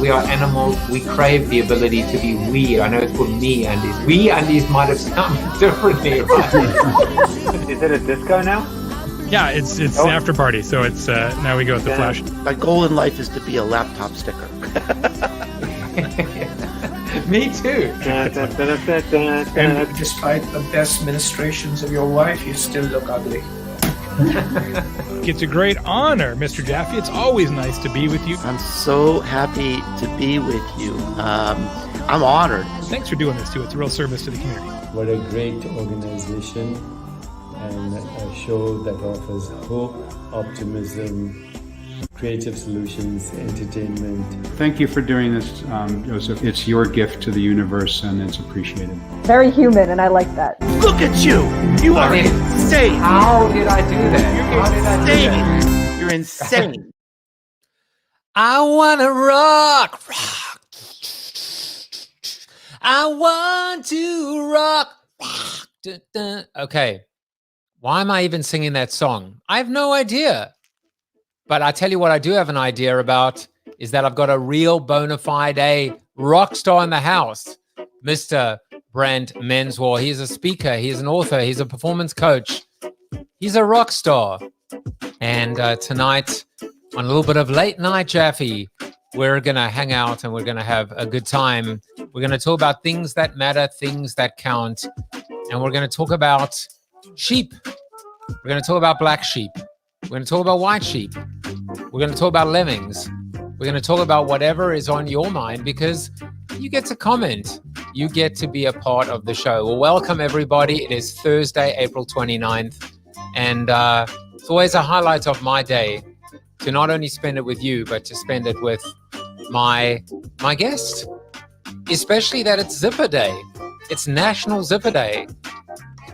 we are animals. We crave the ability to be we. I know it's called me undies. We undies might have sounded differently, right? Is it a disco now? Yeah, it's the after party, so it's now we go with the flash. My goal in life is to be a laptop sticker. Me too. And despite the best ministrations of your wife, you still look ugly. It's a great honor, Mr. Jaffe. It's always nice to be with you. I'm so happy to be with you. I'm honored. Thanks for doing this too. It's a real service to the community. What a great organization and a show that offers hope, optimism, creative solutions, entertainment. Thank you for doing this, Joseph. It's your gift to the universe and it's appreciated. Very human, and I like that. Look at you! You are insane! How did I do that? You're insane! I wanna rock. I want to rock. Okay. Why am I even singing that song? I have no idea. But I tell you what I do have an idea about is that I've got a real bona fide rock star in the house, Mr. Brant Menswar. He's a speaker. He's an author. He's a performance coach. He's a rock star. And tonight, on a little bit of Late Nite Jaffe, we're going to hang out and we're going to have a good time. We're going to talk about things that matter, things that count. And we're going to talk about sheep. We're going to talk about black sheep. We're going to talk about white sheep. We're going to talk about lemmings. We're going to talk about whatever is on your mind because you get to comment. You get to be a part of the show. Well, welcome, everybody. It is Thursday, April 29th. And it's always a highlight of my day to not only spend it with you, but to spend it with my guest. Especially that it's Zipper Day. It's National Zipper Day.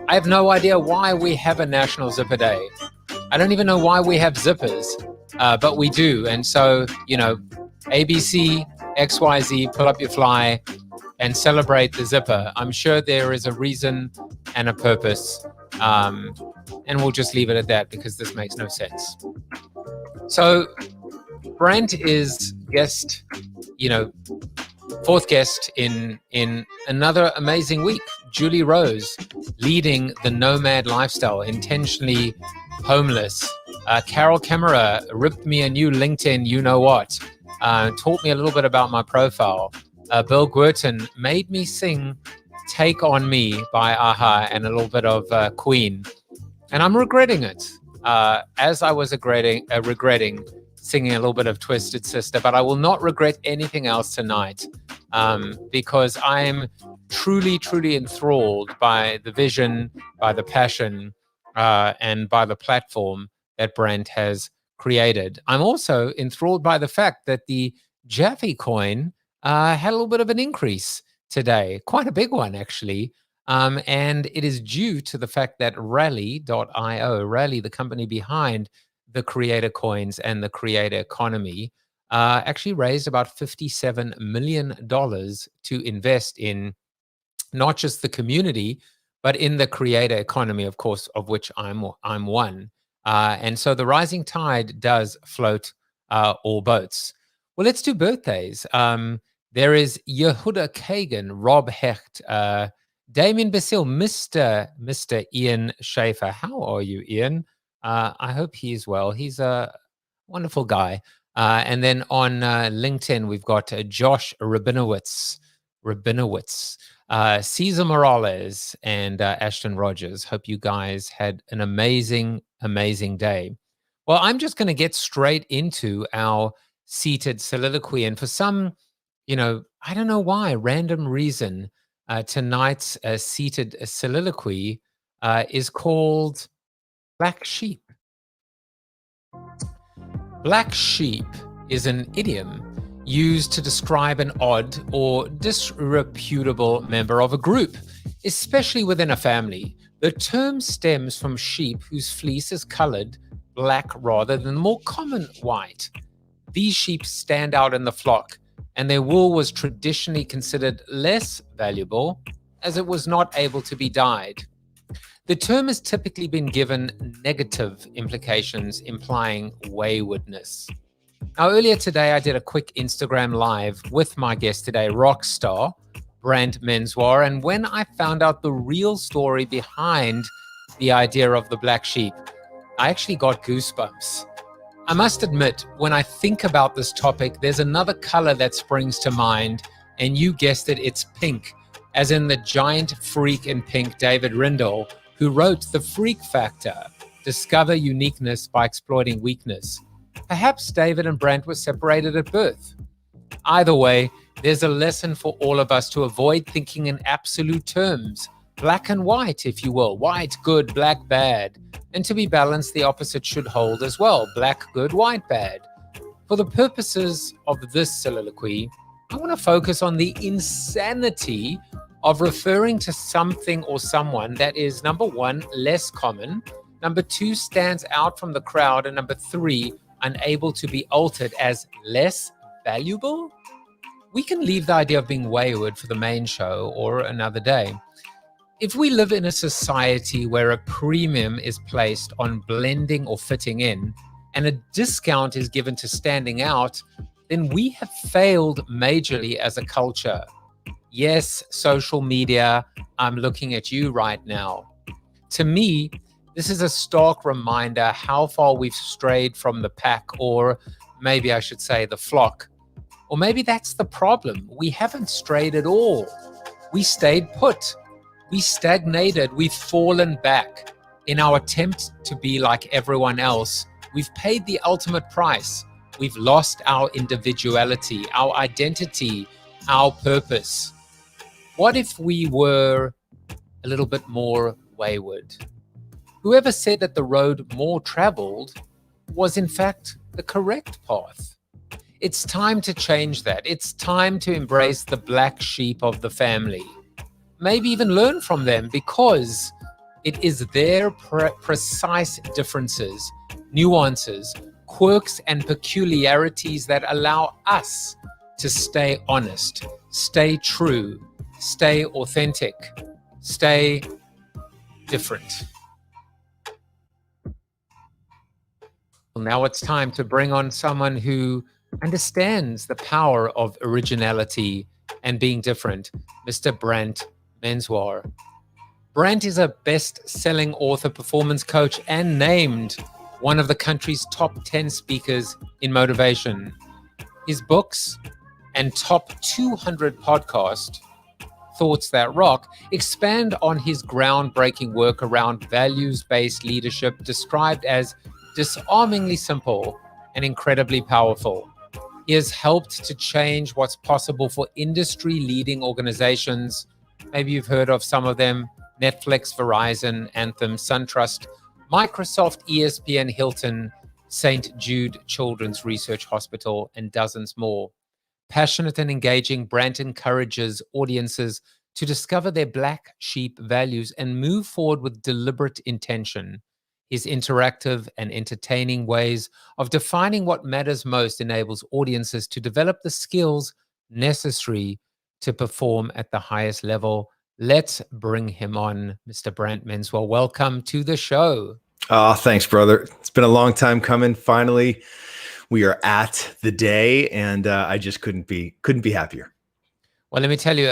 I have no idea why we have a National Zipper Day. I don't even know why we have zippers, but we do. And so, ABC, XYZ, pull up your fly and celebrate the zipper. I'm sure there is a reason and a purpose. And we'll just leave it at that because this makes no sense. So Brant is guest, fourth guest in another amazing week. Julie Rose, leading the nomad lifestyle, intentionally homeless. Carol Camera ripped me a new LinkedIn, taught me a little bit about my profile. Bill Guertin made me sing Take On Me by Aha and a little bit of Queen. And I'm regretting it, as I was regretting singing a little bit of Twisted Sister, but I will not regret anything else tonight because I'm truly, truly enthralled by the vision, by the passion, and by the platform that Brant has created. I'm also enthralled by the fact that the Jaffe coin had a little bit of an increase today, quite a big one actually, and it is due to the fact that Rally.io, Rally, the company behind the creator coins and the creator economy, actually raised about $57 million to invest in not just the community, but in the creator economy, of course, of which I'm one. And so the rising tide does float all boats. Well, let's do birthdays. There is Yehuda Kagan, Rob Hecht, Damien Basile, Mr. Ian Schaefer. How are you, Ian? I hope he is well. He's a wonderful guy. And then on LinkedIn, we've got Josh Rabinowitz, Cesar Morales, and Ashton Rogers. Hope you guys had an amazing, amazing day. Well, I'm just going to get straight into our seated soliloquy. And for some, I don't know why, random reason, tonight's seated soliloquy is called Black Sheep. Black sheep is an idiom used to describe an odd or disreputable member of a group, especially within a family. The term stems from sheep whose fleece is colored black rather than the more common white. These sheep stand out in the flock, and their wool was traditionally considered less valuable as it was not able to be dyed. The term has typically been given negative implications, implying waywardness. Now, earlier today, I did a quick Instagram live with my guest today, Rockstar Brant Menswar. And when I found out the real story behind the idea of the black sheep, I actually got goosebumps. I must admit, when I think about this topic, there's another color that springs to mind, and you guessed it, it's pink, as in the giant freak in pink, David Rindle, who wrote The Freak Factor, Discover Uniqueness by Exploiting Weakness. Perhaps David and Brant were separated at birth. Either way, there's a lesson for all of us to avoid thinking in absolute terms, black and white, if you will, white good, black bad. And to be balanced, the opposite should hold as well, black good, white bad. For the purposes of this soliloquy, I want to focus on the insanity of referring to something or someone that is, number one, less common, number two, stands out from the crowd, and number three, unable to be altered as less valuable. We can leave the idea of being wayward for the main show or another day. If we live in a society where a premium is placed on blending or fitting in, and a discount is given to standing out, then we have failed majorly as a culture. Yes, social media, I'm looking at you right now. To me, this is a stark reminder how far we've strayed from the pack, or maybe I should say the flock. Or maybe that's the problem. We haven't strayed at all. We stayed put. We stagnated. We've fallen back. In our attempt to be like everyone else, we've paid the ultimate price. We've lost our individuality, our identity, our purpose. What if we were a little bit more wayward? Whoever said that the road more traveled was in fact the correct path. It's time to change that. It's time to embrace the black sheep of the family. Maybe even learn from them, because it is their precise differences, nuances, quirks, and peculiarities that allow us to stay honest, stay true, stay authentic, stay different. Well, now it's time to bring on someone who understands the power of originality and being different, Mr. Brant Menswar. Brant is a best-selling author, performance coach, and named one of the country's top 10 speakers in motivation. His books and top 200 podcast, Thoughts That Rock, expand on his groundbreaking work around values-based leadership, described as disarmingly simple and incredibly powerful. He has helped to change what's possible for industry-leading organizations. Maybe you've heard of some of them: Netflix, Verizon, Anthem, SunTrust, Microsoft, ESPN, Hilton, St. Jude Children's Research Hospital, and dozens more. Passionate and engaging, Brant encourages audiences to discover their black sheep values and move forward with deliberate intention. His interactive and entertaining ways of defining what matters most enables audiences to develop the skills necessary to perform at the highest level. Let's bring him on, Mr. Brant Menswar. Welcome to the show. Oh, thanks, brother. It's been a long time coming. Finally, we are at the day, and I just couldn't be happier. Well, let me tell you,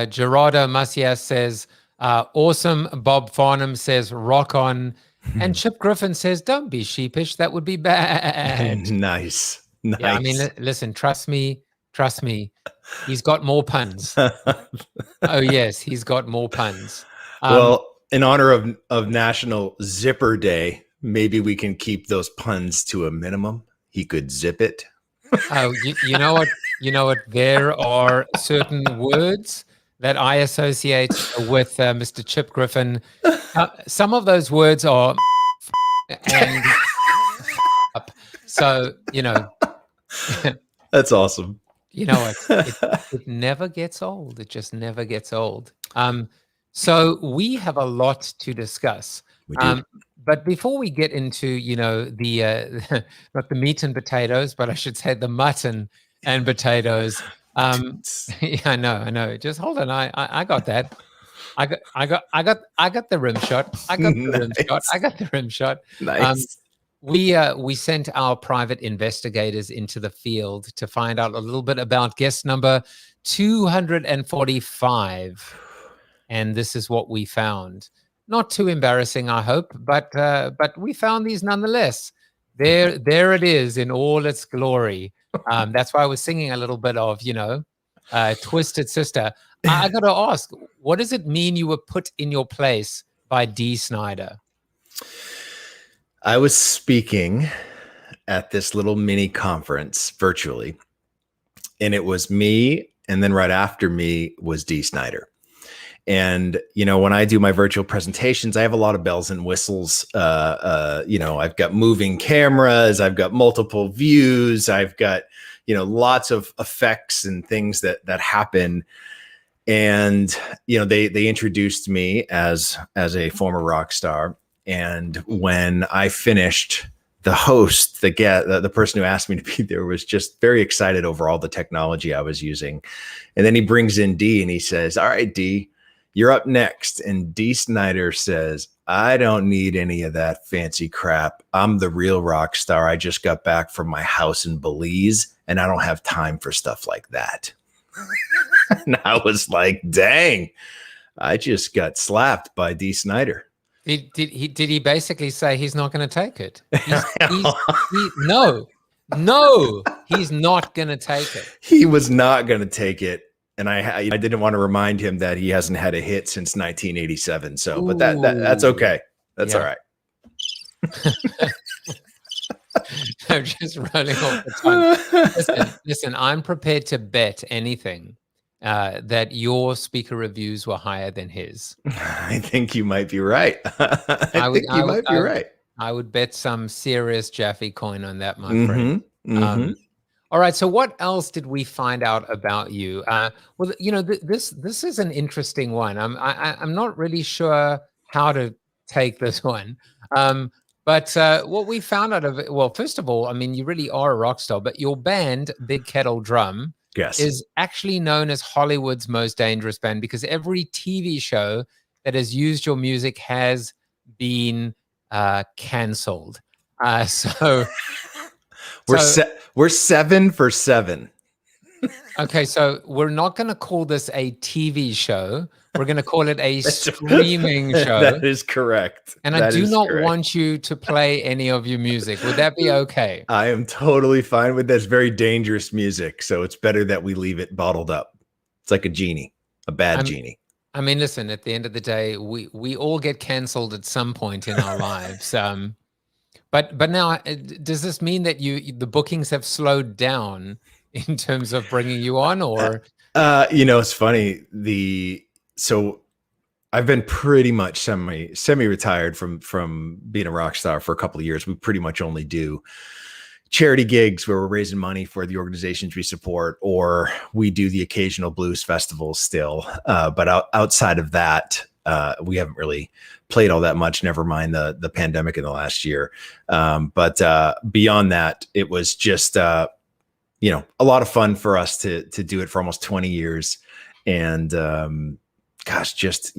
Gerardo Macias says, awesome. Bob Farnham says, rock on. And Chip Griffin says, don't be sheepish. That would be bad. Nice. Yeah, I mean, listen, trust me. He's got more puns. Oh, yes, he's got more puns. Well, in honor of National Zipper Day, maybe we can keep those puns to a minimum. He could zip it. Oh, you know what? You know what? There are certain words that I associate with Mr. Chip Griffin. Some of those words are and so, you know. That's awesome. You know, it never gets old. It just never gets old. So we have a lot to discuss. We do. But before we get into, you know, the not the meat and potatoes, but I should say the mutton and potatoes. Yeah, I know. Just hold on. I got that. I got the rim shot. I got the rim shot. I got the rim shot. Nice. We sent our private investigators into the field to find out a little bit about guest number 245, and this is what we found. Not too embarrassing, I hope, but we found these nonetheless. There it is in all its glory. That's why I was singing a little bit of, Twisted Sister. I got to ask, what does it mean you were put in your place by Dee Snider? I was speaking at this little mini conference virtually, and it was me, and then right after me was Dee Snider. And, when I do my virtual presentations, I have a lot of bells and whistles. I've got moving cameras, I've got multiple views, I've got, lots of effects and things that happen. And, they introduced me as a former rock star. And when I finished, the host, the person who asked me to be there was just very excited over all the technology I was using. And then he brings in Dee and he says, "All right, Dee, you're up next." And Dee Snider says, "I don't need any of that fancy crap. I'm the real rock star. I just got back from my house in Belize and I don't have time for stuff like that." And I was like, dang, I just got slapped by Dee Snider. Did he basically say he's not going to take it? No, he's not going to take it. He was not going to take it. And I didn't want to remind him that he hasn't had a hit since 1987. So, but that's okay. That's all right. I'm just running off the tongue. Listen, I'm prepared to bet anything that your speaker reviews were higher than his. I think you might be right. I think you might be right. I would bet some serious Jaffe coin on that, my friend. All right. So what else did we find out about you? Well, this is an interesting one. I'm not really sure how to take this one. But what we found out of it, well, first of all, I mean, you really are a rock star, but your band, Big Kettle Drum, is actually known as Hollywood's most dangerous band because every TV show that has used your music has been canceled. So we're 7 for 7. Okay, so we're not going to call this a TV show. We're going to call it a streaming show. That is correct. And I do not want you to play any of your music. Would that be okay? I am totally fine with this. Very dangerous music. So it's better that we leave it bottled up. It's like a genie, a bad genie. I mean, listen, at the end of the day, we all get canceled at some point in our lives. But now, does this mean that the bookings have slowed down in terms of bringing you on, or? It's funny. So I've been pretty much semi-retired from being a rock star for a couple of years. We pretty much only do charity gigs where we're raising money for the organizations we support, or we do the occasional blues festivals still. But outside of that, we haven't really played all that much, never mind the pandemic in the last year. But beyond that, it was just, a lot of fun for us to do it for almost 20 years. And, just,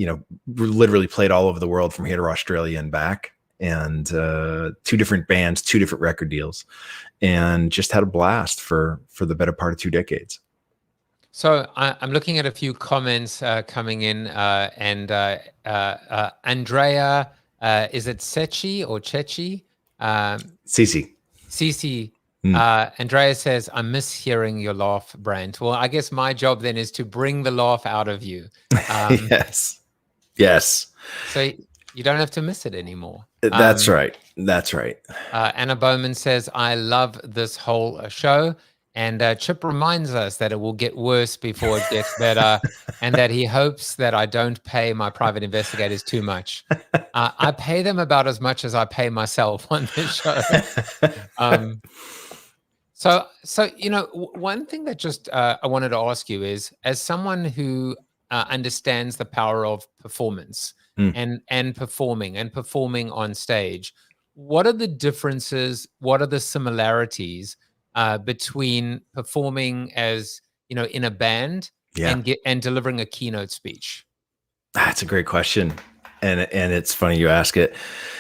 literally played all over the world from here to Australia and back, and 2 different bands, 2 different record deals, and just had a blast for the better part of 2 decades. So I'm looking at a few comments coming in, and Andrea, is it Sechi or Chechi? Cici. Andrea says, "I miss hearing your laugh, Brant." Well, I guess my job then is to bring the laugh out of you. Yes. So you don't have to miss it anymore. That's right. Anna Bowman says, "I love this whole show." And Chip reminds us that it will get worse before it gets better, and that he hopes that I don't pay my private investigators too much. I pay them about as much as I pay myself on this show. So one thing that just I wanted to ask you is, as someone who understands the power of performance and performing on stage, what are the differences? What are the similarities between performing as in a band and delivering a keynote speech? That's a great question. And it's funny you ask it.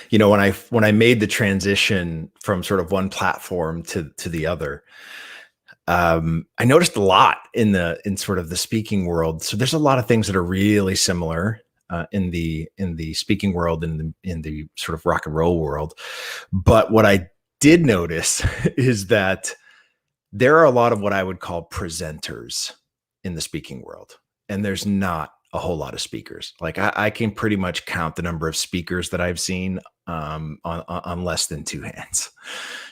You know, when I made the transition from sort of one platform to the other, I noticed a lot in sort of the speaking world. So there's a lot of things that are really similar in the speaking world and in the sort of rock and roll world. But what I did notice is that there are a lot of what I would call presenters in the speaking world, and there's not a whole lot of speakers. Like I can pretty much count the number of speakers that I've seen on less than two hands.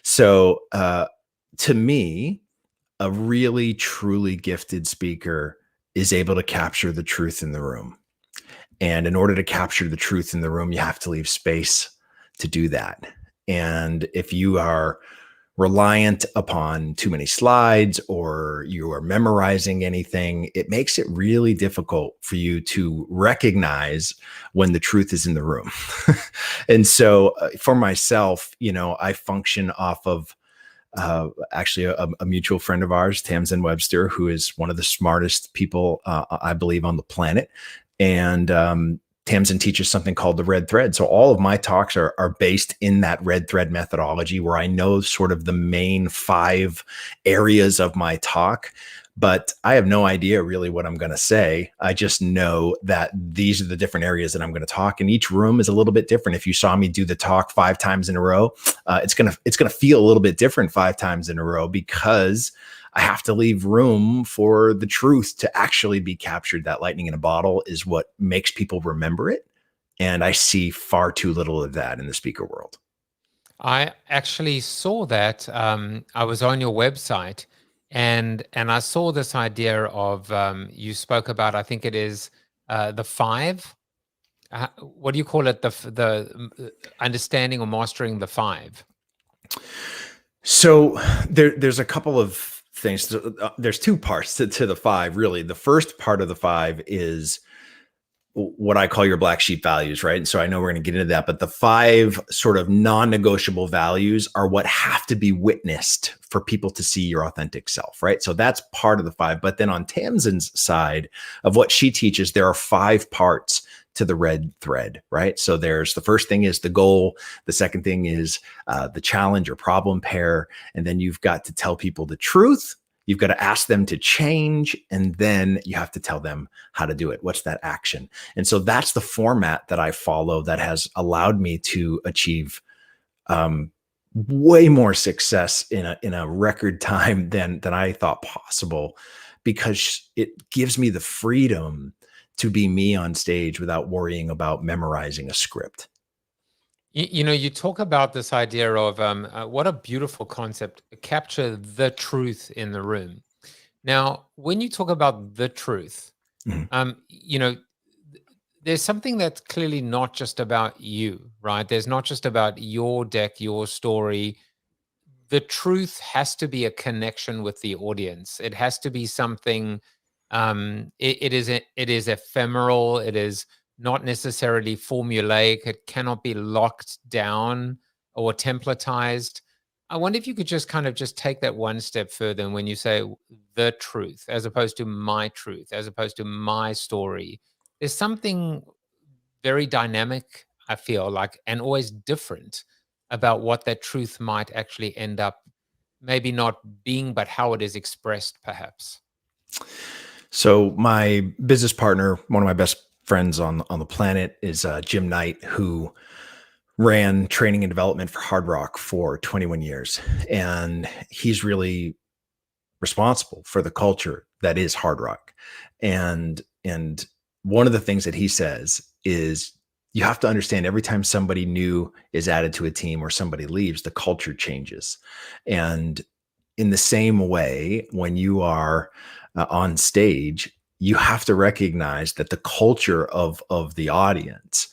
So to me, a really truly gifted speaker is able to capture the truth in the room. And in order to capture the truth in the room, you have to leave space to do that. And if you are reliant upon too many slides or you are memorizing anything, it makes it really difficult for you to recognize when the truth is in the room. And so for myself, you know, I function off of actually a mutual friend of ours, Tamsin Webster, who is one of the smartest people, I believe, on the planet. And Tamsin teaches something called the red thread. So all of my talks are based in that red thread methodology, where I know sort of the main 5 areas of my talk, but I have no idea really what I'm going to say. I just know that these are the different areas that I'm going to talk, and each room is a little bit different. If you saw me do the talk 5 times in a row, it's going to feel a little bit different 5 times in a row, because I have to leave room for the truth to actually be captured. That lightning in a bottle is what makes people remember it. And I see far too little of that in the speaker world. I actually saw that. I was on your website, and I saw this idea of you spoke about. I think it is the 5. What do you call it? The understanding or mastering the 5. So there's a couple of things. There's 2 parts to the 5, really. The first part of the 5 is what I call your black sheep values, right? And so I know we're going to get into that, but the 5 sort of non-negotiable values are what have to be witnessed for people to see your authentic self, right? So that's part of the 5. But then on Tamsin's side of what she teaches, there are 5 parts to the red thread, right? So there's the first thing is the goal. The second thing is the challenge or problem pair. And then you've got to tell people the truth. You've got to ask them to change, and then you have to tell them how to do it. What's that action? And so that's the format that I follow that has allowed me to achieve way more success in a record time than I thought possible, because it gives me the freedom to be me on stage without worrying about memorizing a script. You know, you talk about this idea of what a beautiful concept, capture the truth in the room. Now, when you talk about the truth, you know, there's something that's clearly not just about you, right? There's not just about your deck, your story. The truth has to be a connection with the audience. It has to be something, it is ephemeral. It is not necessarily formulaic. It cannot be locked down or templatized. I wonder if you could just kind of just take that one step further. And when you say the truth, as opposed to my truth, as opposed to my story, there's something very dynamic, I feel like, and always different about what that truth might actually end up maybe not being, but how it is expressed, perhaps. So my business partner, one of my best friends on the planet, is Jim Knight, who ran training and development for Hard Rock for 21 years. And he's really responsible for the culture that is Hard Rock. And one of the things that he says is, you have to understand, every time somebody new is added to a team or somebody leaves, the culture changes. And in the same way, when you are on stage, you have to recognize that the culture of the audience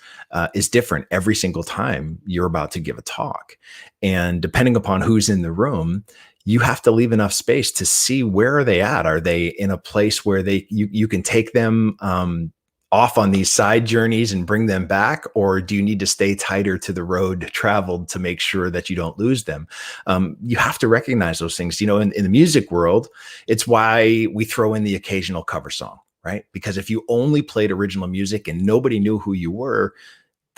is different every single time you're about to give a talk. And depending upon who's in the room, you have to leave enough space to see, where are they at? Are they in a place where you can take them off on these side journeys and bring them back? Or do you need to stay tighter to the road traveled to make sure that you don't lose them? You have to recognize those things. You know, in the music world, it's why we throw in the occasional cover song, right? Because if you only played original music and nobody knew who you were,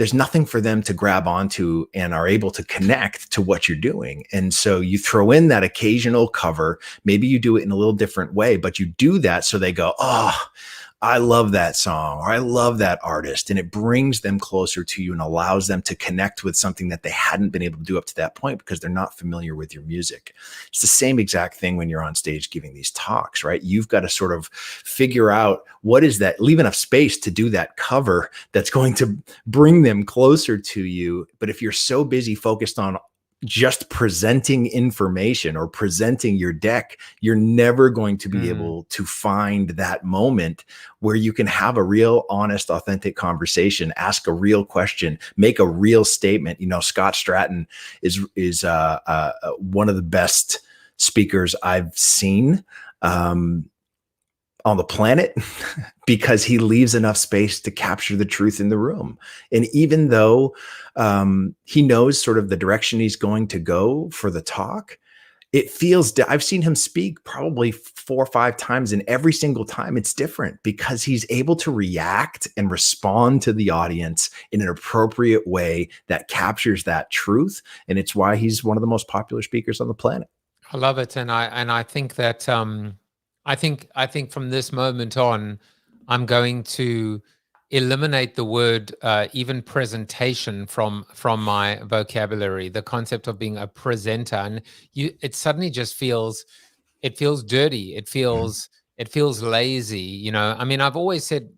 there's nothing for them to grab onto and are able to connect to what you're doing. And so you throw in that occasional cover. Maybe you do it in a little different way, but you do that so they go, oh, I love that song, or I love that artist. And it brings them closer to you and allows them to connect with something that they hadn't been able to do up to that point because they're not familiar with your music. It's the same exact thing when you're on stage giving these talks, right? You've got to sort of figure out what is that, leave enough space to do that cover that's going to bring them closer to you. But if you're so busy focused on just presenting information or presenting your deck, you're never going to be able to find that moment where you can have a real, honest, authentic conversation, ask a real question, make a real statement. You know, Scott Stratton is one of the best speakers I've seen on the planet because he leaves enough space to capture the truth in the room. And even though he knows sort of the direction he's going to go for the talk, it feels, I've seen him speak probably 4 or 5 times, and every single time it's different because he's able to react and respond to the audience in an appropriate way that captures that truth. And it's why he's one of the most popular speakers on the planet. I love it. And I think that, I think from this moment on, I'm going to eliminate the word even presentation from my vocabulary. The concept of being a presenter, and it suddenly just feels dirty. It feels lazy. You know, I mean, I've always said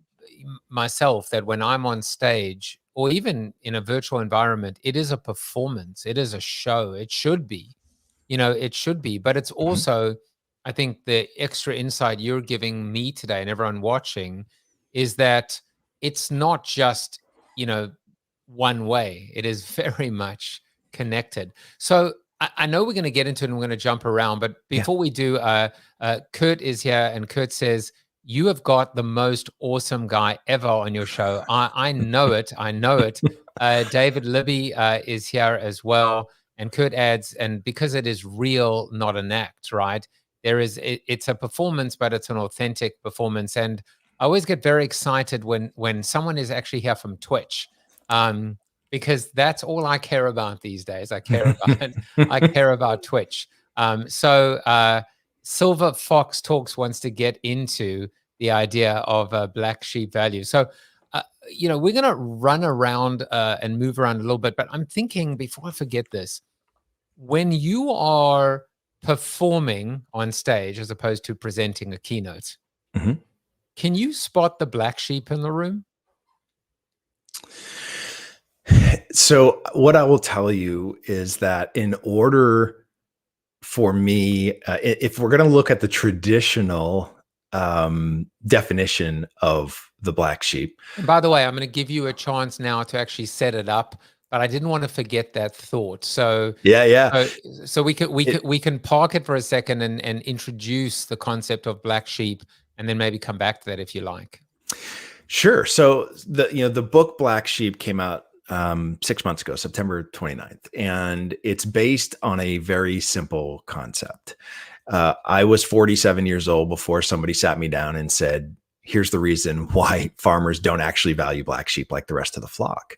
myself that when I'm on stage or even in a virtual environment, it is a performance. It is a show. It should be. You know, it should be, but it's also, I think the extra insight you're giving me today and everyone watching is that it's not just, you know, one way. It is very much connected. So I know we're going to get into it and we're going to jump around, but before we do, Kurt is here, and Kurt says, you have got the most awesome guy ever on your show. I know it. I know it. David Libby is here as well. And Kurt adds, and because it is real, not an act, right? It's a performance, but it's an authentic performance. And I always get very excited when someone is actually here from Twitch, because that's all I care about these days. I care about Twitch. So Silver Fox Talks wants to get into the idea of black sheep value. So, you know, we're going to run around and move around a little bit, but I'm thinking, before I forget this, when you are performing on stage as opposed to presenting a keynote, can you spot the black sheep in the room? So what I will tell you is that in order for me, if we're going to look at the traditional definition of the black sheep. And by the way, I'm going to give you a chance now to actually set it up, but I didn't want to forget that thought. So so we can park it for a second and introduce the concept of black sheep, and then maybe come back to that if you like. Sure. So the book Black Sheep came out 6 months ago, September 29th, and it's based on a very simple concept. I was 47 years old before somebody sat me down and said, here's the reason why farmers don't actually value black sheep like the rest of the flock.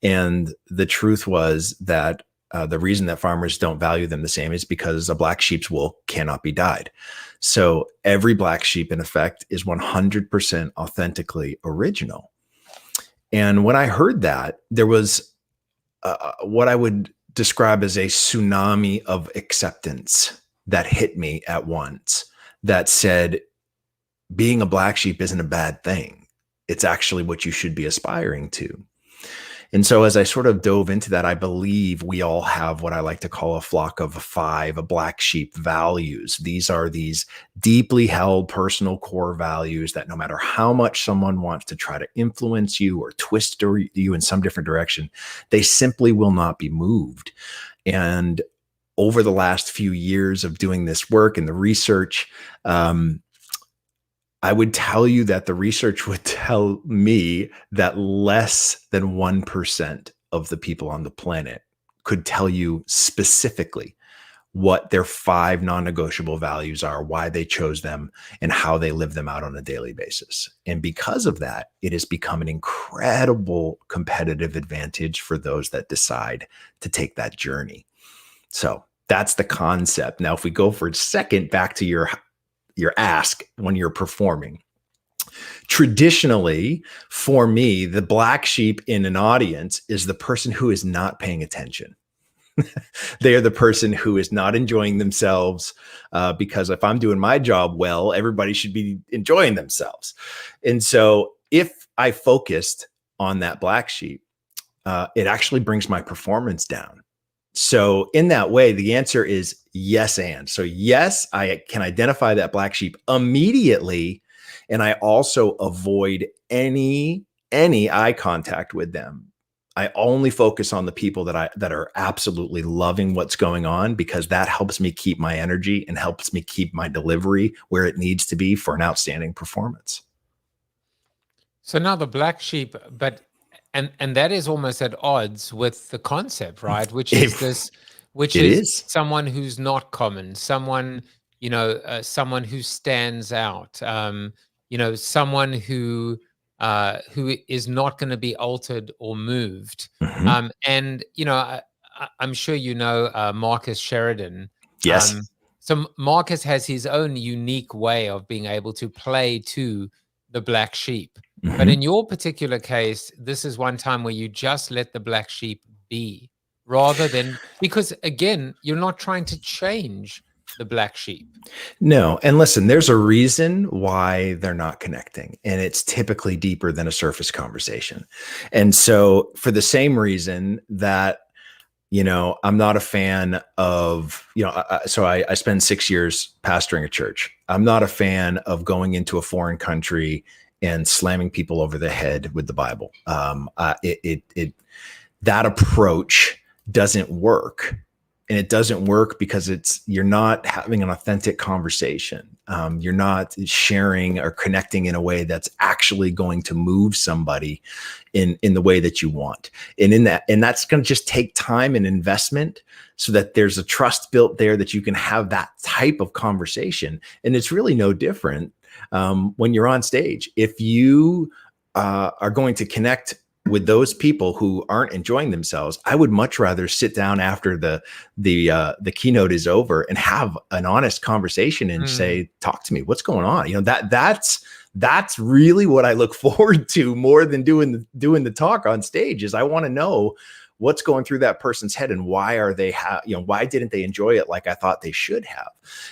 And the truth was that the reason that farmers don't value them the same is because a black sheep's wool cannot be dyed. So every black sheep, in effect, is 100% authentically original. And when I heard that, there was what I would describe as a tsunami of acceptance that hit me at once, that said, being a black sheep isn't a bad thing. It's actually what you should be aspiring to. And so as I sort of dove into that, I believe we all have what I like to call a flock of 5, a black sheep values. These are these deeply held personal core values that no matter how much someone wants to try to influence you or twist you in some different direction, they simply will not be moved. And over the last few years of doing this work and the research, I would tell you that the research would tell me that less than 1% of the people on the planet could tell you specifically what their 5 non-negotiable values are, why they chose them, and how they live them out on a daily basis. And because of that, it has become an incredible competitive advantage for those that decide to take that journey. So that's the concept. Now, if we go for a second back to your ask when you're performing, traditionally, for me, the black sheep in an audience is the person who is not paying attention. They are the person who is not enjoying themselves, because if I'm doing my job well, everybody should be enjoying themselves. And so if I focused on that black sheep, it actually brings my performance down. So in that way, the answer is yes. And so, yes, I can identify that black sheep immediately. And I also avoid any eye contact with them. I only focus on the people that are absolutely loving what's going on, because that helps me keep my energy and helps me keep my delivery where it needs to be for an outstanding performance. So now the black sheep, but and that is almost at odds with the concept, right? Which is someone who's not common, someone, someone who stands out, someone who is not going to be altered or moved. Mm-hmm. And I'm sure Marcus Sheridan. Yes. So Marcus has his own unique way of being able to play to the black sheep. Mm-hmm. But in your particular case, this is one time where you just let the black sheep be, rather than, because again, you're not trying to change the black sheep. No. And listen, there's a reason why they're not connecting, and it's typically deeper than a surface conversation. And so for the same reason that, I'm not a fan of, so I spent 6 years pastoring a church. I'm not a fan of going into a foreign country and slamming people over the head with the Bible. That approach doesn't work. And it doesn't work because you're not having an authentic conversation. You're not sharing or connecting in a way that's actually going to move somebody in the way that you want. And that's going to just take time and investment, so that there's a trust built there that you can have that type of conversation. And it's really no different when you're on stage. If you are going to connect with those people who aren't enjoying themselves, I would much rather sit down after the keynote is over and have an honest conversation and say, talk to me, what's going on? That's really what I look forward to more than doing the talk on stage. Is I want to know what's going through that person's head, and why are they why didn't they enjoy it like I thought they should have?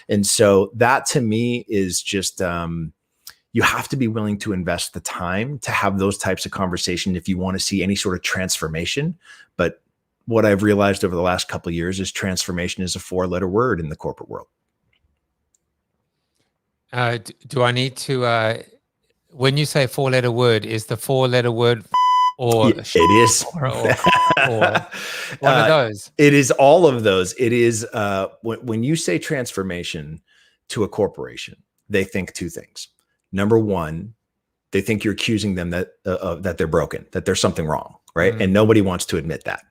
And so that to me is just, you have to be willing to invest the time to have those types of conversations if you want to see any sort of transformation. But what I've realized over the last couple of years is transformation is a 4-letter word in the corporate world. Do I need to, when you say 4-letter word, is the 4-letter word or it is or one of those? It is all of those. It is when you say transformation to a corporation, they think 2 things. Number one, they think you're accusing them that they're broken, that there's something wrong, right? And nobody wants to admit that.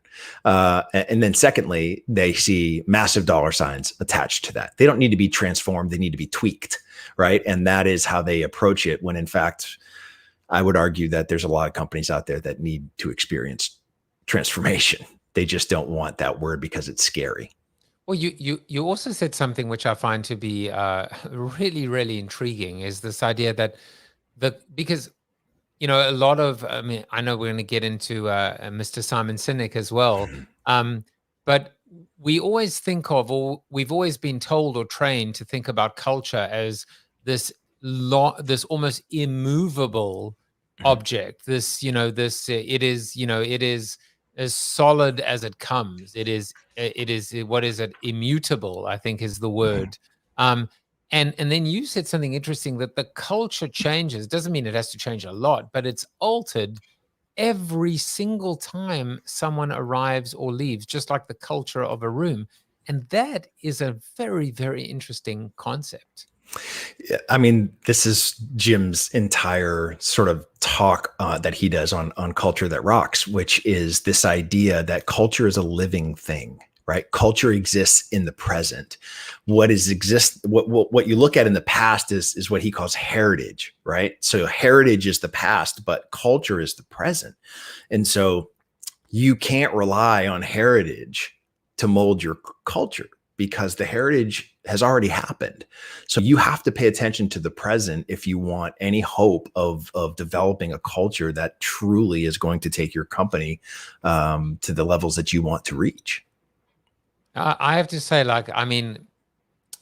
And then secondly, they see massive dollar signs attached to that. They don't need to be transformed. They need to be tweaked, right? And that is how they approach it, when in fact, I would argue that there's a lot of companies out there that need to experience transformation. They just don't want that word because it's scary. Well, you also said something which I find to be really, really intriguing, is this idea that because a lot of, I know we're going to get into Mr. Simon Sinek as well, but we always think of, or we've always been told or trained to think about culture as this almost immovable object. It is as solid as it comes. It is what is it? Immutable, I think, is the word. And then you said something interesting, that the culture changes. Doesn't mean it has to change a lot, but it's altered every single time someone arrives or leaves, just like the culture of a room. And that is a very, very interesting concept. I mean, this is Jim's entire sort of talk that he does on Culture That Rocks, which is this idea that culture is a living thing, right? Culture exists in the present. What you look at in the past is what he calls heritage, right? So heritage is the past, but culture is the present. And so you can't rely on heritage to mold your culture because the heritage has already happened. So you have to pay attention to the present if you want any hope of developing a culture that truly is going to take your company to the levels that you want to reach. I have to say, like, I mean,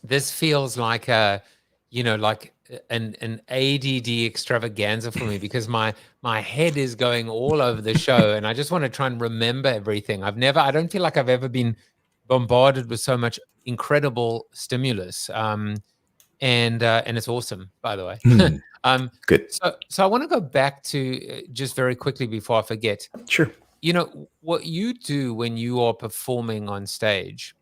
this feels like like an ADD extravaganza for me because my head is going all over the show, and I just want to try and remember everything. I don't feel like I've ever been bombarded with so much incredible stimulus, and it's awesome, by the way. Good. So I want to go back to just very quickly before I forget. Sure. You know what you do when you are performing on stage,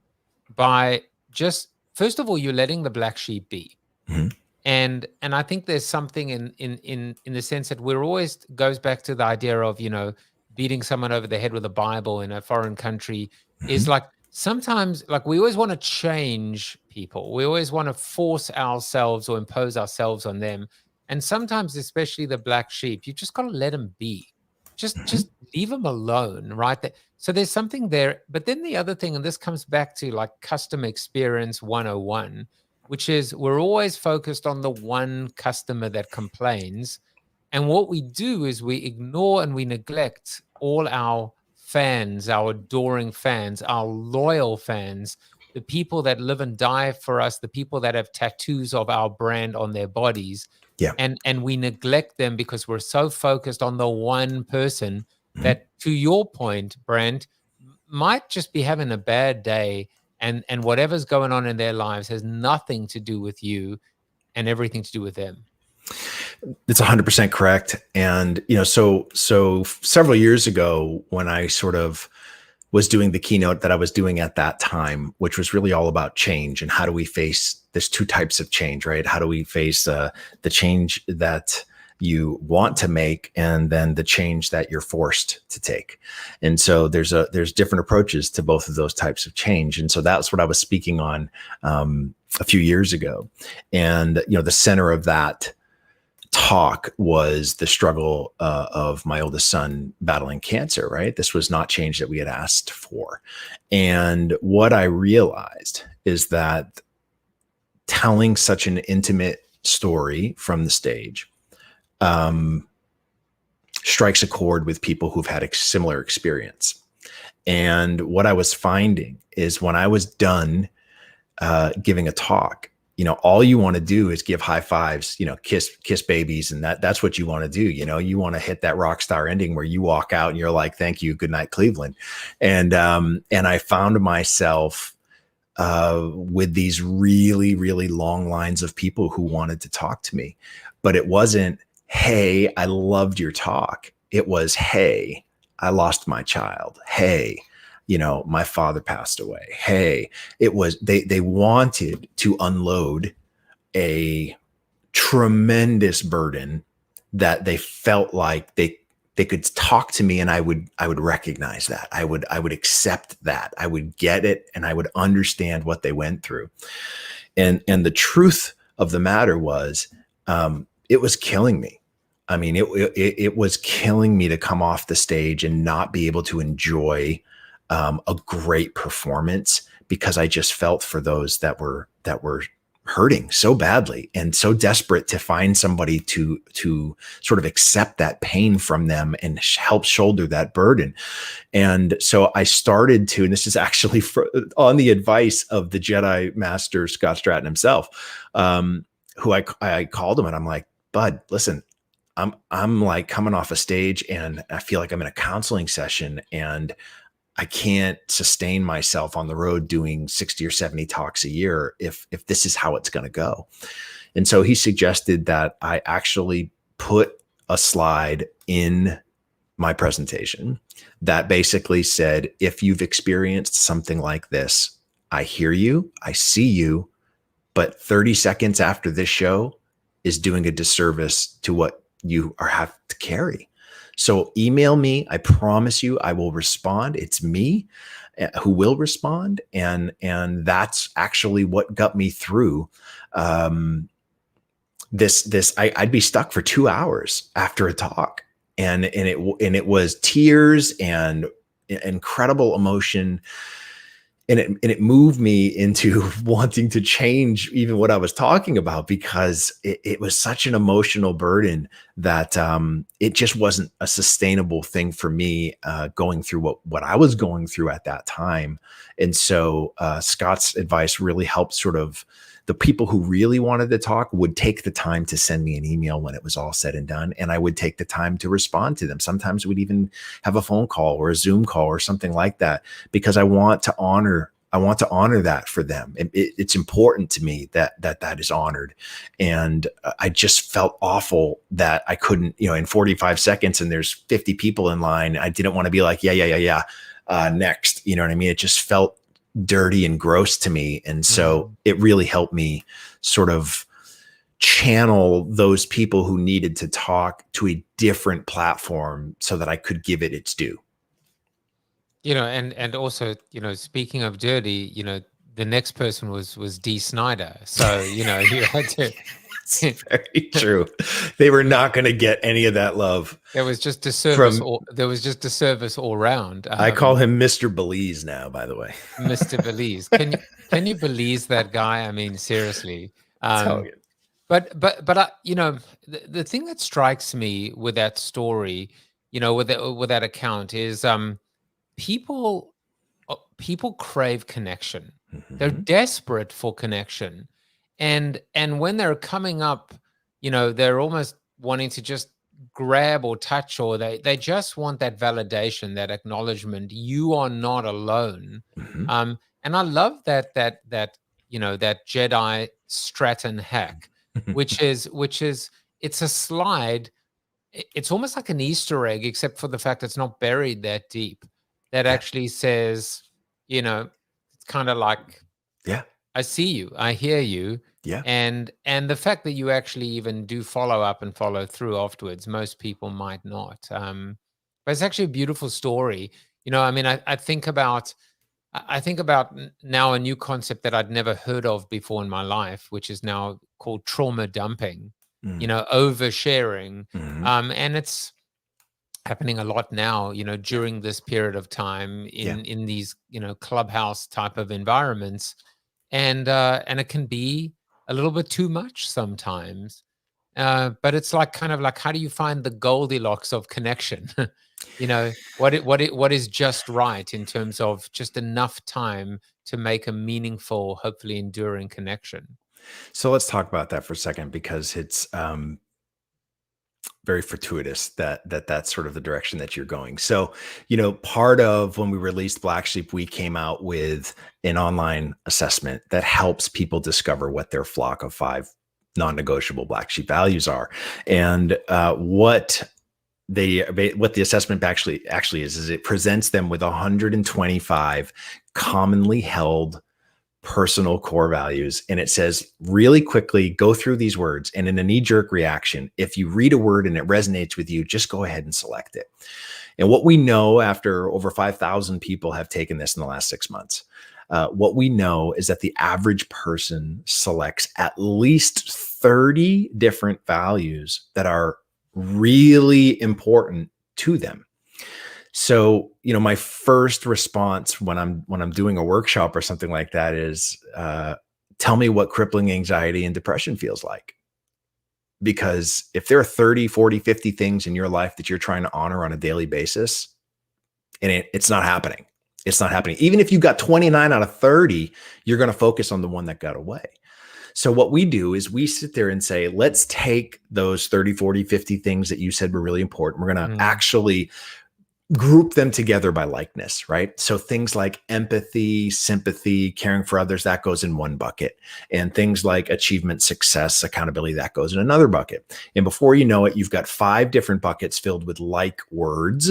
by just first of all, you're letting the black sheep be. Mm-hmm. And I think there's something in the sense that we're always goes back to the idea of, beating someone over the head with a Bible in a foreign country is like sometimes like we always want to change people. We always want to force ourselves or impose ourselves on them. And sometimes, especially the black sheep, you just got to let them be. Just leave them alone, right? So there's something there. But then the other thing, and this comes back to like customer experience 101, which is we're always focused on the one customer that complains. And what we do is we ignore and we neglect all our fans, our adoring fans, our loyal fans, the people that live and die for us, the people that have tattoos of our brand on their bodies. Yeah. And we neglect them because we're so focused on the one person that, to your point, Brent, might just be having a bad day, and whatever's going on in their lives has nothing to do with you and everything to do with them. It's 100% correct. And, so several years ago when I sort of was doing the keynote that I was doing at that time, which was really all about change and how do we face there's two types of change, right? How do we face the change that you want to make and then the change that you're forced to take? And so there's different approaches to both of those types of change. And so that's what I was speaking on a few years ago. And, the center of that talk was the struggle of my oldest son battling cancer, right? This was not change that we had asked for. And what I realized is that telling such an intimate story from the stage strikes a chord with people who've had a similar experience. And what I was finding is when I was done giving a talk, all you want to do is give high fives, kiss babies. And that's what you want to do. You want to hit that rock star ending where you walk out and you're like, thank you. Good night, Cleveland. And I found myself with these really, really long lines of people who wanted to talk to me, but it wasn't, hey, I loved your talk. It was, hey, I lost my child. Hey, my father passed away. Hey, it was, they wanted to unload a tremendous burden that they felt like they could talk to me and I would recognize that. I would accept that. I would get it and I would understand what they went through. And the truth of the matter was, it was killing me. I mean, it was killing me to come off the stage and not be able to enjoy a great performance because I just felt for those that were hurting so badly and so desperate to find somebody to sort of accept that pain from them and help shoulder that burden. And so I started to, and this is actually on the advice of the Jedi Master Scott Stratton himself, who I called him and I'm like, Bud, listen, I'm like coming off a stage and I feel like I'm in a counseling session and I can't sustain myself on the road doing 60 or 70 talks a year if this is how it's going to go. And so he suggested that I actually put a slide in my presentation that basically said, if you've experienced something like this, I hear you, I see you, but 30 seconds after this show is doing a disservice to what you have to carry. So email me. I promise you, I will respond. It's me who will respond. And that's actually what got me through I'd be stuck for 2 hours after a talk. And it was tears and incredible emotion. And it moved me into wanting to change even what I was talking about, because it was such an emotional burden that it just wasn't a sustainable thing for me going through what I was going through at that time. And so Scott's advice really helped. Sort of the people who really wanted to talk would take the time to send me an email when it was all said and done, and I would take the time to respond to them. Sometimes we'd even have a phone call or a Zoom call or something like that, because I want to honor that for them. It's important to me that is honored. And I just felt awful that I couldn't, in 45 seconds and there's 50 people in line. I didn't want to be like, yeah. Next, you know what I mean? It just felt dirty and gross to me. And so it really helped me sort of channel those people who needed to talk to a different platform so that I could give it its due. And also, speaking of dirty, the next person was Dee Snider. So, you had to. It's very true. They were not going to get any of that love. There was just a service. All round. I call him Mr. Belize now, by the way. Mr. Belize. Can you Belize that guy? I mean, seriously. But the thing that strikes me with that story, with that account is people crave connection. Mm-hmm. They're desperate for connection. And when they're coming up, they're almost wanting to just grab or touch, or they just want that validation, that acknowledgement. You are not alone. Mm-hmm. And I love that Jedi Stratton hack, which is it's a slide. It's almost like an Easter egg, except for the fact it's not buried that deep. That actually says, it's kind of like, I see you, I hear you. Yeah. And the fact that you actually even do follow up and follow through afterwards, most people might not. But it's actually a beautiful story. I think about now a new concept that I'd never heard of before in my life, which is now called trauma dumping, oversharing. Mm-hmm. And it's happening a lot now, during this period of time in these, clubhouse type of environments. And it can be a little bit too much sometimes. But it's kind of like, how do you find the Goldilocks of connection? What is just right in terms of just enough time to make a meaningful, hopefully enduring connection? So let's talk about that for a second, because it's very fortuitous that's sort of the direction that you're going. So, part of when we released Black Sheep, we came out with an online assessment that helps people discover what their flock of 5 non-negotiable Black Sheep values are. And what the assessment actually is it presents them with 125 commonly held personal core values. And it says, really quickly, go through these words. And in a knee-jerk reaction, if you read a word and it resonates with you, just go ahead and select it. And what we know, after over 5,000 people have taken this in the last 6 months, what we know is that the average person selects at least 30 different values that are really important to them. So, my first response when I'm doing a workshop or something like that is, tell me what crippling anxiety and depression feels like. Because if there are 30, 40, 50 things in your life that you're trying to honor on a daily basis, and it's not happening. It's not happening. Even if you got 29 out of 30, you're going to focus on the one that got away. So what we do is we sit there and say, let's take those 30, 40, 50 things that you said were really important. We're going to actually group them together by likeness, right? So things like empathy, sympathy, caring for others, that goes in one bucket. And things like achievement, success, accountability, that goes in another bucket. And before you know it, you've got 5 different buckets filled with like words.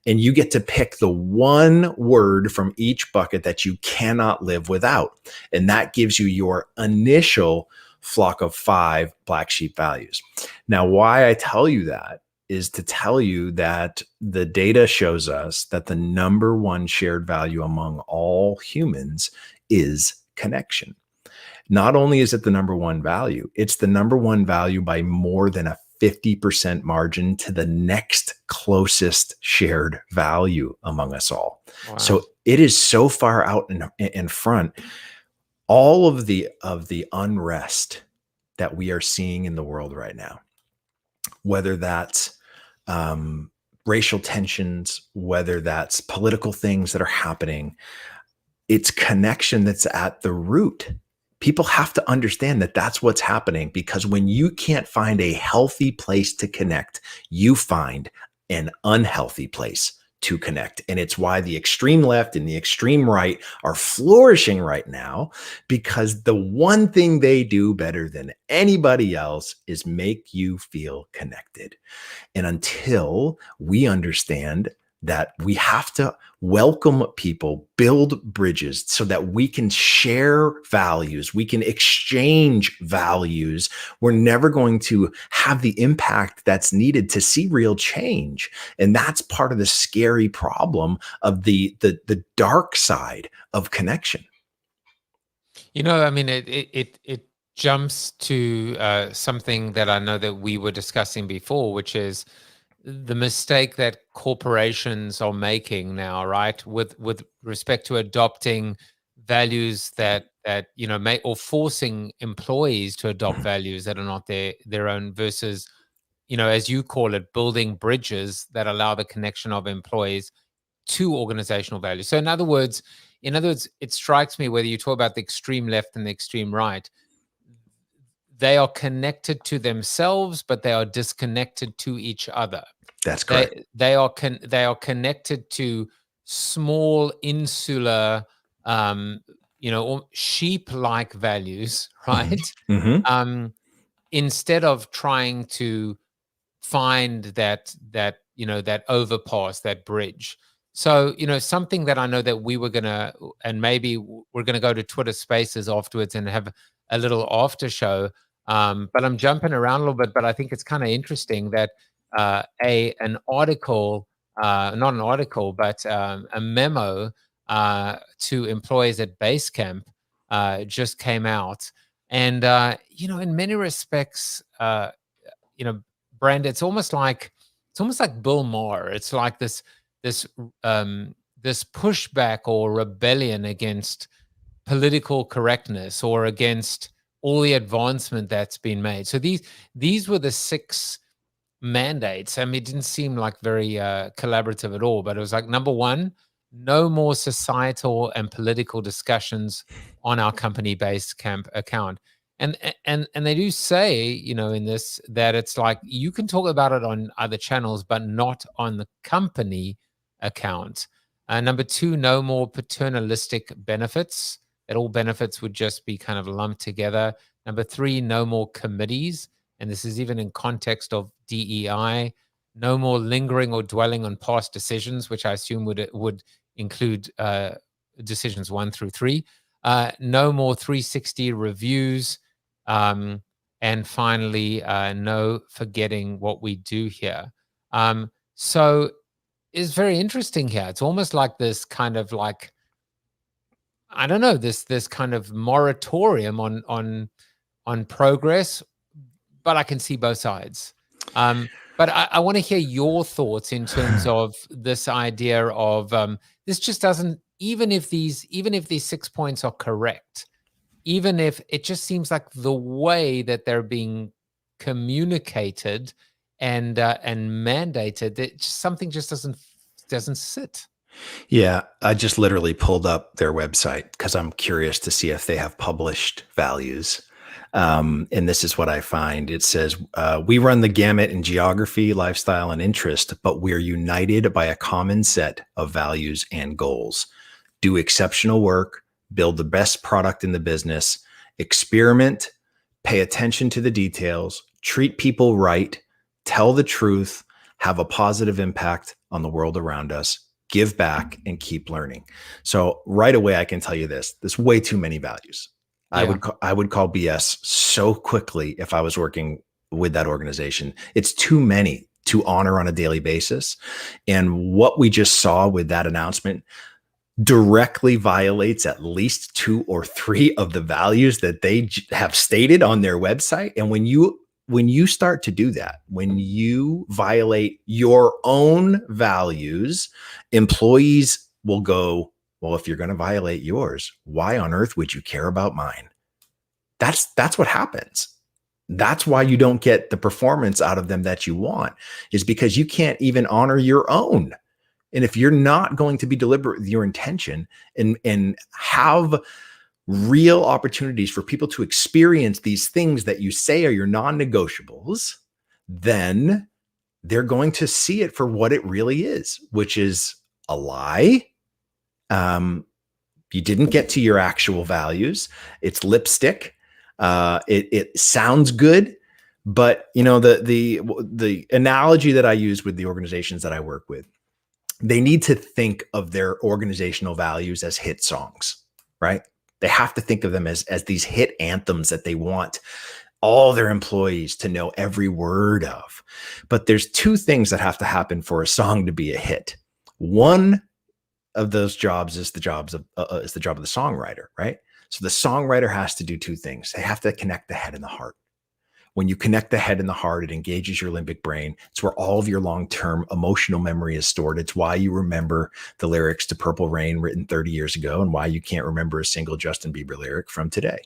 And you get to pick the one word from each bucket that you cannot live without. And that gives you your initial flock of 5 Black Sheep values. Now, why I tell you that is to tell you that the data shows us that the number one shared value among all humans is connection. Not only is it the number one value, it's the number one value by more than a 50% margin to the next closest shared value among us all. Wow. So it is so far out in front. All of the unrest that we are seeing in the world right now, whether that's racial tensions, whether that's political things that are happening, it's connection that's at the root. People have to understand that that's what's happening, because when you can't find a healthy place to connect, you find an unhealthy place to connect. And it's why the extreme left and the extreme right are flourishing right now, because the one thing they do better than anybody else is make you feel connected. And until we understand that we have to welcome people, build bridges so that we can share values, we can exchange values, we're never going to have the impact that's needed to see real change. And that's part of the scary problem of the dark side of connection. You know, I mean, it jumps to something that I know that we were discussing before, which is the mistake that corporations are making now, right? With respect to adopting values that or forcing employees to adopt values that are not their own, versus, as you call it, building bridges that allow the connection of employees to organizational values. So in other words, it strikes me, whether you talk about the extreme left and the extreme right, they are connected to themselves, but they are disconnected to each other. That's correct. They are connected to small, insular, sheep-like values, right? Mm-hmm. Instead of trying to find that overpass, that bridge. So, something that I know that we were gonna, and maybe we're gonna go to Twitter Spaces afterwards and have a little after show. But I'm jumping around a little bit, but I think it's kind of interesting that an article, not an article, but a memo to employees at Basecamp just came out. And, in many respects, Brand, it's almost like Bill Maher. It's like this pushback or rebellion against political correctness or against all the advancement that's been made. So these were the 6 mandates. I mean, it didn't seem like very collaborative at all, but it was like, number 1, no more societal and political discussions on our company Basecamp account. And they do say, in this, that it's like you can talk about it on other channels, but not on the company account. Number 2, no more paternalistic benefits. That all benefits would just be kind of lumped together. Number 3, no more committees. And this is even in context of DEI. No more lingering or dwelling on past decisions, which I assume would include decisions 1 through 3. No more 360 reviews. And finally, no forgetting what we do here. So it's very interesting here. It's almost like this kind of like, I don't know, this kind of moratorium on progress, but I can see both sides. But I want to hear your thoughts in terms of this idea of this just doesn't, even if these 6 points are correct, even if it just seems like the way that they're being communicated and mandated, that something just doesn't sit. Yeah, I just literally pulled up their website because I'm curious to see if they have published values. And this is what I find. It says, we run the gamut in geography, lifestyle, and interest, but we're united by a common set of values and goals. Do exceptional work, build the best product in the business, experiment, pay attention to the details, treat people right, tell the truth, have a positive impact on the world around us, give back, and keep learning. So right away, I can tell you this, there's way too many values. Yeah. I would call BS so quickly if I was working with that organization. It's too many to honor on a daily basis. And what we just saw with that announcement directly violates at least 2 or 3 of the values that they have stated on their website. And when you start to do that, when you violate your own values, employees will go, well, if you're going to violate yours, why on earth would you care about mine? That's what happens. That's why you don't get the performance out of them that you want, is because you can't even honor your own. And if you're not going to be deliberate with your intention and have real opportunities for people to experience these things that you say are your non-negotiables, then they're going to see it for what it really is, which is a lie. You didn't get to your actual values. It's lipstick. It sounds good, but you know, the analogy that I use with the organizations that I work with, they need to think of their organizational values as hit songs, right? They have to think of them as these hit anthems that they want all their employees to know every word of. But there's 2 things that have to happen for a song to be a hit. One of those jobs is the job of the songwriter, right? So the songwriter has to do 2 things. They have to connect the head and the heart. When you connect the head and the heart, it engages your limbic brain. It's where all of your long-term emotional memory is stored. It's why you remember the lyrics to Purple Rain written 30 years ago and why you can't remember a single Justin Bieber lyric from today.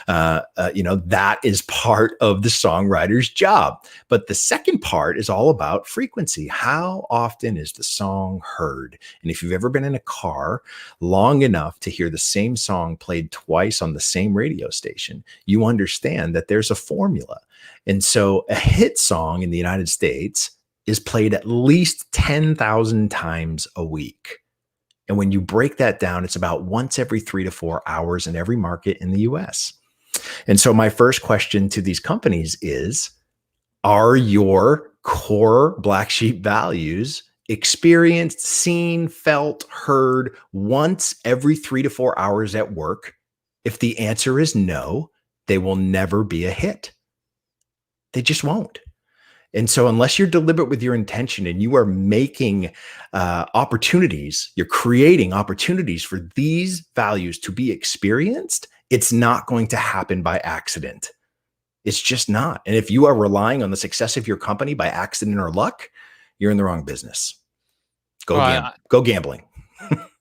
That is part of the songwriter's job. But the second part is all about frequency. How often is the song heard? And if you've ever been in a car long enough to hear the same song played twice on the same radio station, you understand that there's a formula. And so a hit song in the United States is played at least 10,000 times a week. And when you break that down, it's about once every 3 to 4 hours in every market in the US. And so my first question to these companies is, are your core black sheep values experienced, seen, felt, heard once every 3 to 4 hours at work? If the answer is no, they will never be a hit. They just won't. And so unless you're deliberate with your intention and you are making opportunities, you're creating opportunities for these values to be experienced, it's not going to happen by accident. It's just not. And if you are relying on the success of your company by accident or luck, you're in the wrong business. Go gambling.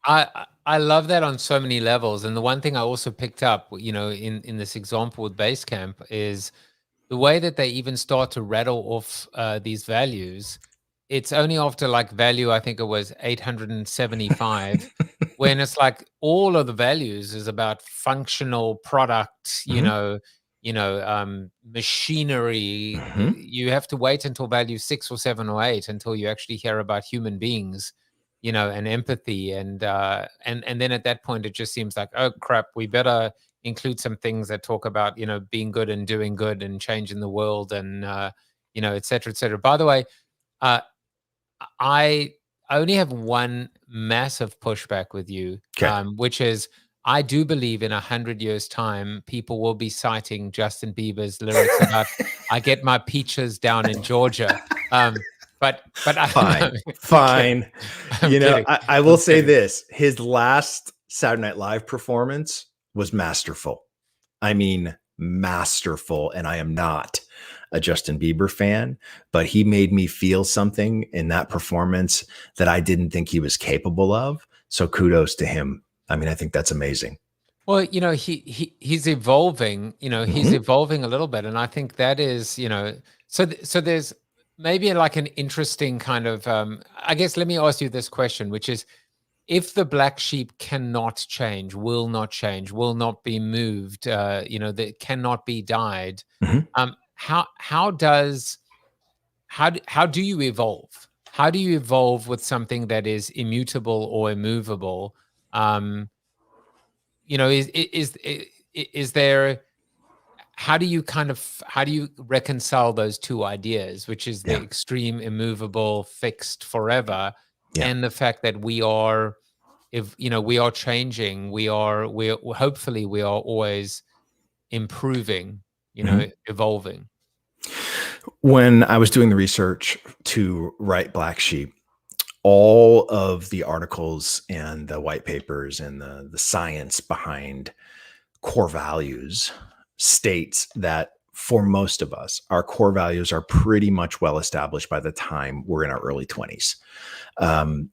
I love that on so many levels. And the one thing I also picked up, in this example with Basecamp is the way that they even start to rattle off these values. It's only after like value, I think it was 875, when it's like all of the values is about functional product, machinery. You have to wait until value 6 or 7 or 8 until you actually hear about human beings, and empathy. And then at that point, it just seems like, oh crap, we better include some things that talk about, being good and doing good and changing the world and, et cetera, et cetera. By the way, I only have one massive pushback with you, which is I do believe in 100 years' time, people will be citing Justin Bieber's lyrics about "I get my peaches down in Georgia." But fine. I will say this: his last Saturday Night Live performance was masterful. I mean, masterful. And I am not a Justin Bieber fan, but he made me feel something in that performance that I didn't think he was capable of. So kudos to him. I mean, I think that's amazing. Well, he's evolving, he's evolving a little bit. And I think that is, so there's maybe like an interesting kind of, I guess, let me ask you this question, which is, if the black sheep cannot change, will not change, will not be moved, that cannot be dyed, how do you evolve? How do you evolve with something that is immutable or immovable? Is there? How do you reconcile those 2 ideas, which is the extreme immovable, fixed forever, and the fact that we are, we are changing, we're hopefully we are always improving, evolving. When I was doing the research to write Black Sheep, all of the articles and the white papers and the science behind core values states that for most of us, our core values are pretty much well established by the time we're in our early 20s.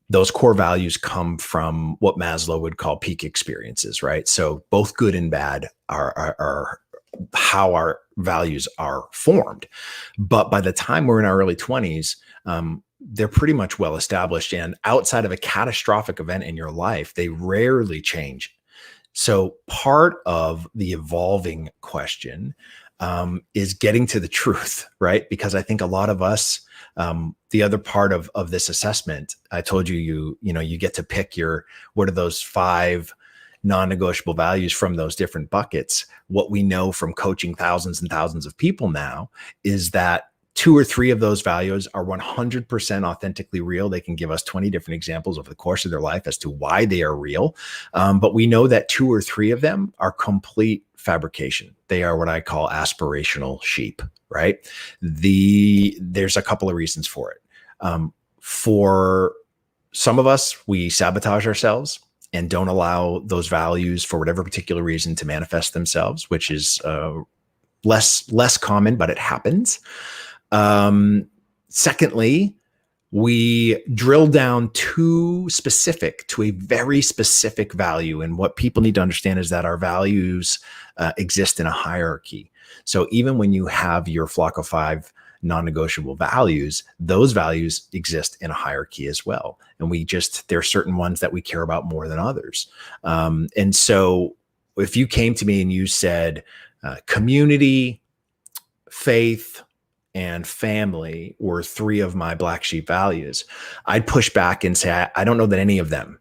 Those core values come from what Maslow would call peak experiences, right? So both good and bad are how our values are formed. But by the time we're in our early 20s, they're pretty much well established. And outside of a catastrophic event in your life, they rarely change. So part of the evolving question is getting to the truth, right? Because I think a lot of us, the other part of this assessment, I told you, you get to pick what are those 5 non-negotiable values from those different buckets. What we know from coaching thousands and thousands of people now is that 2 or 3 of those values are 100% authentically real. They can give us 20 different examples over the course of their life as to why they are real. But we know that 2 or 3 of them are complete fabrication. They are what I call aspirational sheep, right? There's a couple of reasons for it. For some of us, we sabotage ourselves and don't allow those values for whatever particular reason to manifest themselves, which is less common, but it happens. Secondly, we drill down to a very specific value. And what people need to understand is that our values exist in a hierarchy. So even when you have your flock of 5 non-negotiable values, those values exist in a hierarchy as well. And there are certain ones that we care about more than others. And so if you came to me and you said community, faith, and family were 3 of my black sheep values, I'd push back and say, I don't know that any of them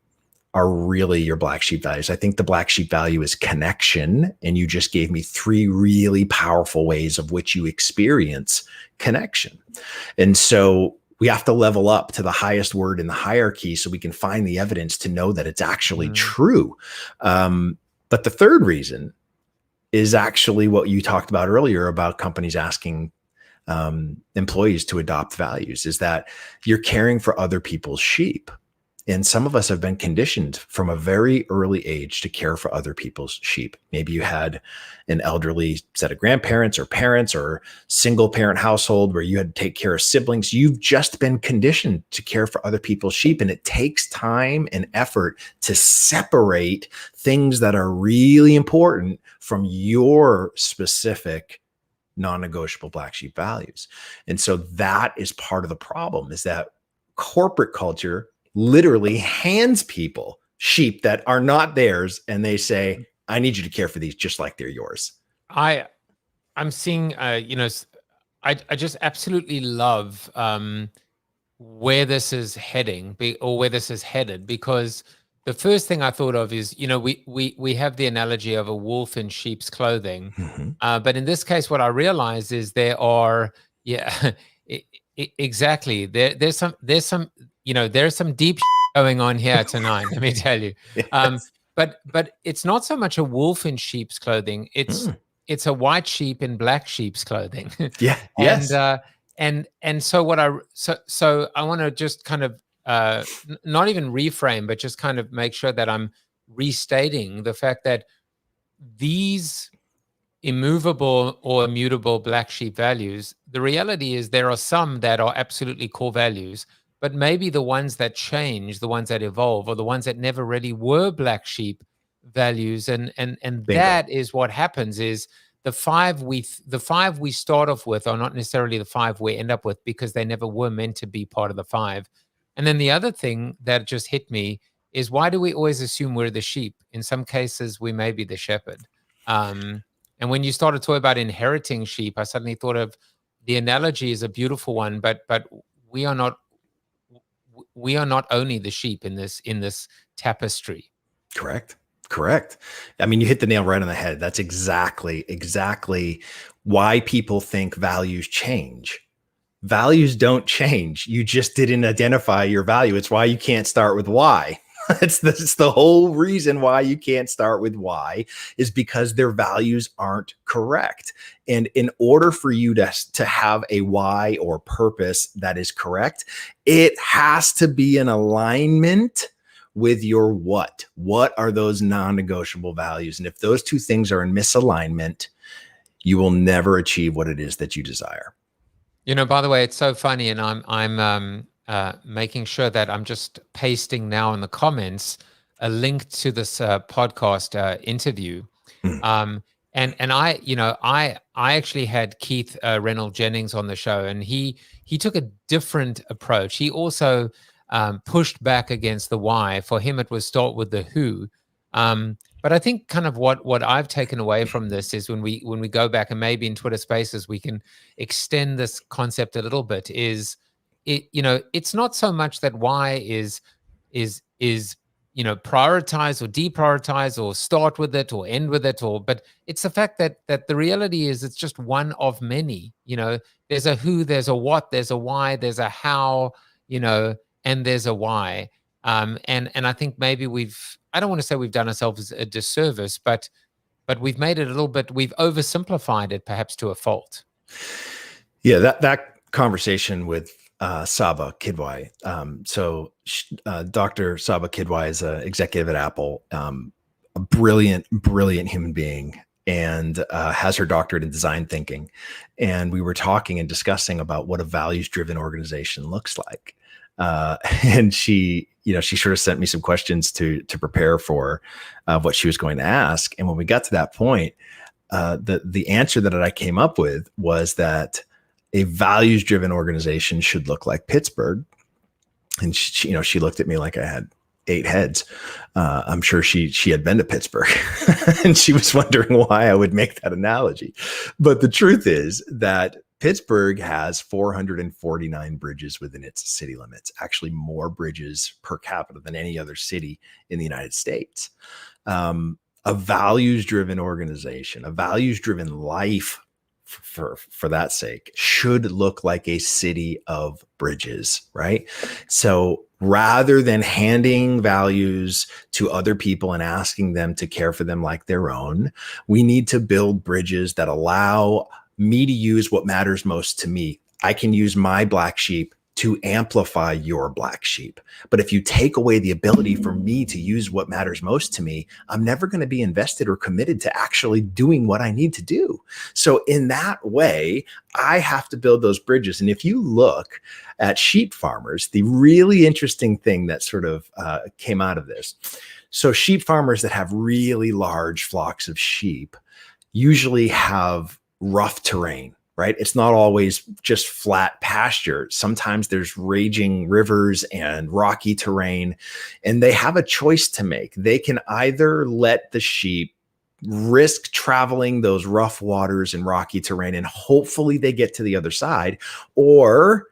are really your black sheep values. I think the black sheep value is connection. And you just gave me 3 really powerful ways of which you experience connection. And so we have to level up to the highest word in the hierarchy so we can find the evidence to know that it's actually true. But the third reason is actually what you talked about earlier about companies asking employees to adopt values, is that you're caring for other people's sheep. And some of us have been conditioned from a very early age to care for other people's sheep. Maybe you had an elderly set of grandparents or parents or single parent household where you had to take care of siblings. You've just been conditioned to care for other people's sheep. And it takes time and effort to separate things that are really important from your specific non-negotiable black sheep values. And so that is part of the problem, is that corporate culture literally hands people sheep that are not theirs. And they say, I need you to care for these just like they're yours. I'm seeing, I just absolutely love where this is heading or where this is headed, because the first thing I thought of is, we have the analogy of a wolf in sheep's clothing. But in this case, what I realize is there are, exactly. There's some deep going on here tonight. Let me tell you. Yes. But it's not so much a wolf in sheep's clothing. It's a white sheep in black sheep's clothing. Yeah. Yes. And so so I want to just kind of not even reframe, but just kind of make sure that I'm restating the fact that these immovable or immutable black sheep values, the reality is there are some that are absolutely core values, but maybe the ones that change, the ones that evolve, or the ones that never really were black sheep values. And that is what happens, is the 5 we start off with are not necessarily the 5 we end up with, because they never were meant to be part of the 5. And then the other thing that just hit me is, why do we always assume we're the sheep? In some cases, we may be the shepherd. And when you started talking about inheriting sheep, I suddenly thought of the analogy is a beautiful one, but we are not only the sheep in this tapestry. Correct. I mean, you hit the nail right on the head. That's exactly why people think values change. Values don't change. You just didn't identify your value. It's why you can't start with why, It's the whole reason why you can't start with why is because their values aren't correct. And in order for you to have a why or purpose that is correct, it has to be in alignment with your what. What are those non-negotiable values? And if those two things are in misalignment, you will never achieve what it is that you desire. By the way, it's so funny, and I'm making sure that I'm just pasting now in the comments a link to this podcast interview. And I actually had Keith Reynolds Jennings on the show, and he took a different approach. He also pushed back against the why. For him, it was start with the who. But I think kind of what I've taken away from this is when we go back, and maybe in Twitter Spaces we can extend this concept a little bit. It's not so much that why is prioritize or deprioritize or start with it or end with it, but it's the fact that the reality is it's just one of many. There's a who, there's a what, there's a why, there's a how, and there's a why. And I think maybe I don't want to say we've done ourselves a disservice, but we've made it a little bit, we've oversimplified it perhaps to a fault. Yeah, that conversation with Saba Kidwai. Dr. Saba Kidwai is an executive at Apple, a brilliant human being, and has her doctorate in design thinking. And we were talking and discussing about what a values-driven organization looks like. And she sort of sent me some questions to prepare for what she was going to ask. And when we got to that point, the answer that I came up with was that a values-driven organization should look like Pittsburgh. And she looked at me like I had 8 heads. I'm sure she had been to Pittsburgh and she was wondering why I would make that analogy. But the truth is that Pittsburgh has 449 bridges within its city limits, actually more bridges per capita than any other city in the United States. A values-driven organization, a values-driven life, for that sake, should look like a city of bridges, right? So rather than handing values to other people and asking them to care for them like their own, we need to build bridges that allow me to use what matters most to me. I can use my black sheep to amplify your black sheep. But if you take away the ability for me to use what matters most to me, I'm never going to be invested or committed to actually doing what I need to do. So in that way, I have to build those bridges. And if you look at sheep farmers, the really interesting thing that sort of came out of this. So sheep farmers that have really large flocks of sheep usually have rough terrain. Right? It's not always just flat pasture. Sometimes there's raging rivers and rocky terrain, and they have a choice to make. They can either let the sheep risk traveling those rough waters and rocky terrain, and hopefully they get to the other side, or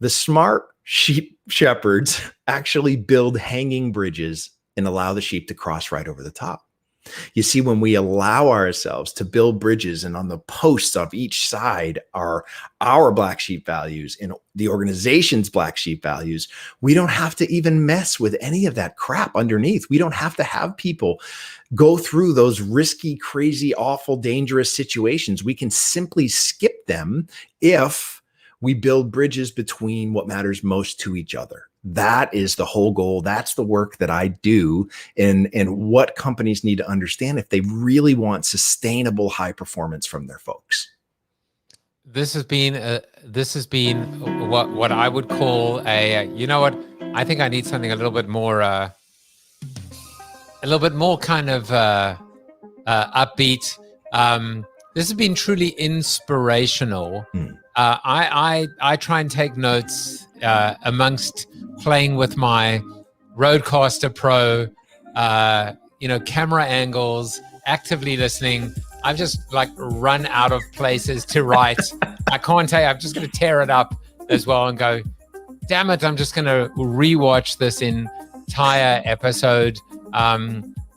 the smart sheep shepherds actually build hanging bridges and allow the sheep to cross right over the top. You see, when we allow ourselves to build bridges and on the posts of each side are our black sheep values and the organization's black sheep values, we don't have to even mess with any of that crap underneath. We don't have to have people go through those risky, crazy, awful, dangerous situations. We can simply skip them if we build bridges between what matters most to each other. That is the whole goal. That's the work that I do, and what companies need to understand if they really want sustainable high performance from their folks. This has been what I would call a I think I need something a little bit more kind of upbeat. This has been truly inspirational. I try and take notes amongst playing with my Rodecaster Pro, camera angles, actively listening. I've just run out of places to write. I can't tell you, I'm just going to tear it up as well and go, damn it, I'm just going to rewatch this entire episode.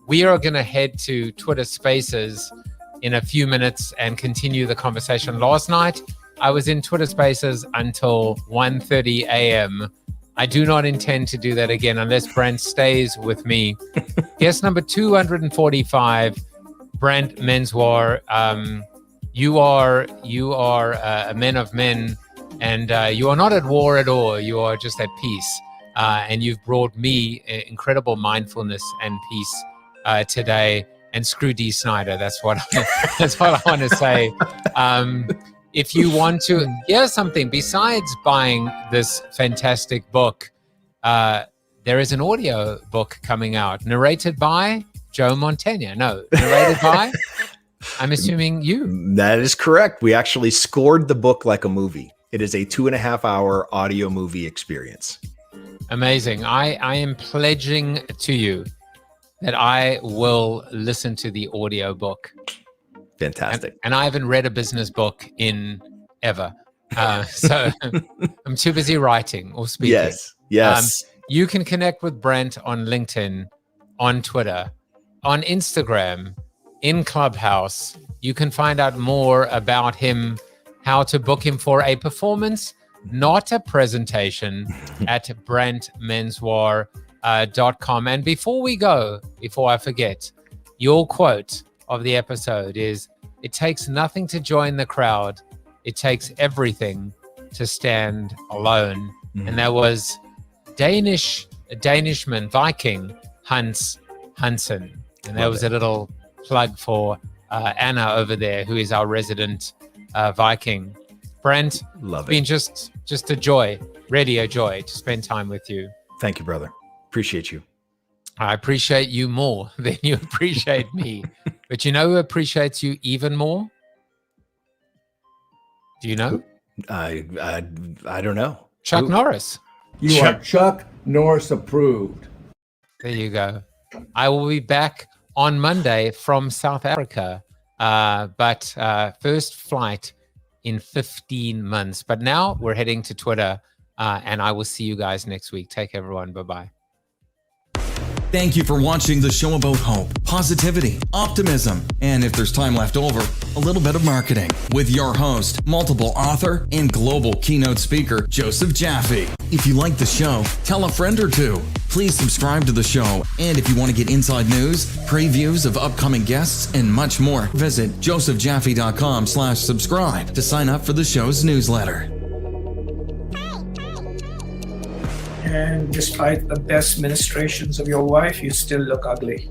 We are going to head to Twitter Spaces in a few minutes and continue the conversation. Last night, I was in Twitter Spaces until 1:30 a.m. I do not intend to do that again unless Brant stays with me. Guest number 245, Brant Menswar. You are a man of men, and you are not at war at all. You are just at peace, and you've brought me incredible mindfulness and peace today. And screw D. Snyder. That's what I want to say. If you want to hear something besides buying this fantastic book, there is an audio book coming out, narrated by Joe Montaigne. No, narrated by, I'm assuming you. That is correct. We actually scored the book like a movie. It is a 2.5-hour audio movie experience. Amazing. I am pledging to you that I will listen to the audio book. Fantastic. And I haven't read a business book in ever. So I'm too busy writing or speaking. Yes. You can connect with Brant on LinkedIn, on Twitter, on Instagram, in Clubhouse. You can find out more about him, how to book him for a performance, not a presentation, at brantmenswar.com. And before we go, before I forget, your quote of the episode is, "It takes nothing to join the crowd. It takes everything to stand alone." And that was Danishman, Viking, Hans Hansen. And that was a little plug for Anna over there, who is our resident Viking. Brant, it's been just a joy, really a joy to spend time with you. Thank you, brother. Appreciate you. I appreciate you more than you appreciate me. But you know who appreciates you even more? Do you know? I don't know. Chuck Norris. You are Chuck Norris approved. There you go. I will be back on Monday from South Africa, but first flight in 15 months. But now we're heading to Twitter, and I will see you guys next week. Take care, everyone. Bye-bye. Thank you for watching the show about hope, positivity, optimism, and if there's time left over, a little bit of marketing with your host, multiple author, and global keynote speaker, Joseph Jaffe. If you like the show, tell a friend or two. Please subscribe to the show. And if you want to get inside news, previews of upcoming guests, and much more, visit josephjaffe.com/subscribe to sign up for the show's newsletter. And despite the best ministrations of your wife, you still look ugly.